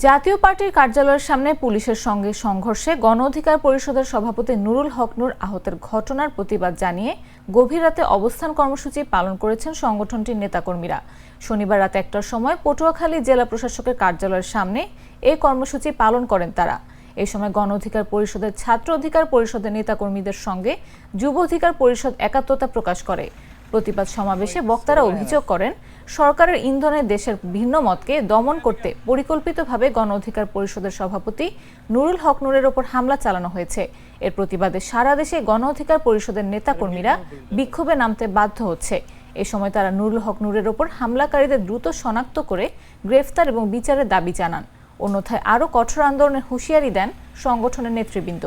জাতীয় পার্টির কার্যালয়ের সামনে পুলিশের সঙ্গে সংঘর্ষে গণ অধিকার পরিষদের সভাপতি নুরুল হক নূর আহতের ঘটনার প্রতিবাদ জানিয়ে গভীর রাতে অবস্থান কর্মসূচি পালন করেছেন সংগঠনটির নেতাকর্মীরা। শনিবার রাত ১টার সময় পটুয়াখালী জেলা প্রশাসকের কার্যালয়ের সামনে এই কর্মসূচি পালন করেন তারা। এই সময় গণ অধিকার পরিষদের ছাত্র অধিকার পরিষদের নেতাকর্মীদের সঙ্গে যুব অধিকার পরিষদ একাত্মতা প্রকাশ করে। প্রতিবাদ সমাবেশে বক্তারা অভিযোগ করেন, সরকারের ইন্ধনে দেশের ভিন্ন মতকে দমন করতে পরিকল্পিতভাবে গণ অধিকার পরিষদের সভাপতি নুরুল হক নূরের ওপর হামলা চালানো হয়েছে। এর প্রতিবাদে সারা দেশে গণ অধিকার পরিষদের নেতাকর্মীরা বিক্ষোভে নামতে বাধ্য হচ্ছে। এ সময় তারা নুরুল হক নূরের ওপর হামলাকারীদের দ্রুত শনাক্ত করে গ্রেফতার এবং বিচারের দাবি জানান। অন্যথায় আরও কঠোর আন্দোলনের হুঁশিয়ারি দেন সংগঠনের নেতৃবৃন্দ।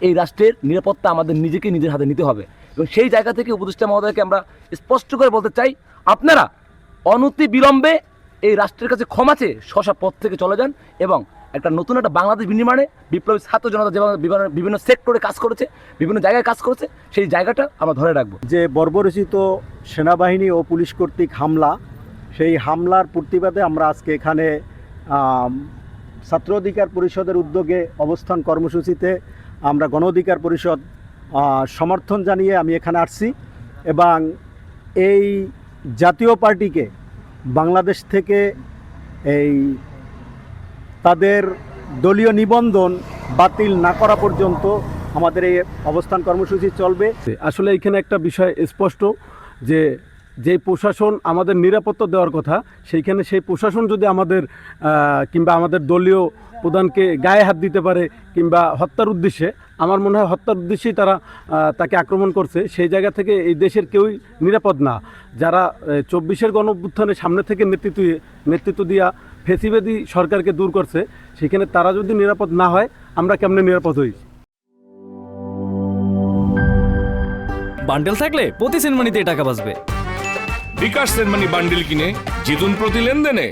এই রাষ্ট্রের নিরাপত্তা আমাদের নিজেকে নিজের হাতে নিতে হবে এবং সেই জায়গা থেকে উপদেষ্টা মহোদয়কে আমরা স্পষ্ট করে বলতে চাই, আপনারা অনতি বিলম্বে এই রাষ্ট্রের কাছে ক্ষমা চেয়ে শশা পথ থেকে চলে যান এবং একটা নতুন একটা বাংলাদেশ বিনির্মাণে বিপ্লবী ছাত্র জনতা যেভাবে বিভিন্ন সেক্টরে কাজ করেছে, বিভিন্ন জায়গায় কাজ করেছে, সেই জায়গাটা আমরা ধরে রাখবো। যে বর্বরচিত সেনাবাহিনী ও পুলিশ কর্তৃক হামলা, সেই হামলার প্রতিবাদে আমরা আজকে এখানে ছাত্র অধিকার পরিষদের উদ্যোগে অবস্থান কর্মসূচিতে আমরা গণ অধিকার পরিষদ সমর্থন জানিয়ে আমি এখানে আসছি এবং এই জাতীয় পার্টিকে বাংলাদেশ থেকে এই তাদের দলীয় নিবন্ধন বাতিল না করা পর্যন্ত আমাদের এই অবস্থান কর্মসূচি চলবে। আসলে এখানে একটা বিষয় স্পষ্ট যে প্রশাসন আমাদের নিরাপত্তা দেওয়ার কথা, সেইখানে সেই প্রশাসন যদি আমাদের কিংবা আমাদের দলীয় প্রধানকে গায়ে হাত দিতে পারে কিংবা হত্যার উদ্দেশ্যে, আমার মনে হয় হত্যার উদ্দেশ্যেই তারা তাকে আক্রমণ করছে। সেই জায়গা থেকে এই দেশের কেউই নিরাপদ না। যারা ২৪-এর গণঅভ্যুত্থানের সামনে থেকে নেতৃত্ব দিয়া ফেসিবাদী সরকারকে দূর করছে, সেখানে তারা যদি নিরাপদ না হয়, আমরা কেমনে নিরাপদ হই? বান্ডেল থাকলে প্রতি সেনমানিতে টাকা বাঁচবে। বিকাশ সেনমানি বান্ডেল কিনে জিতুন প্রতি লেনদেনে।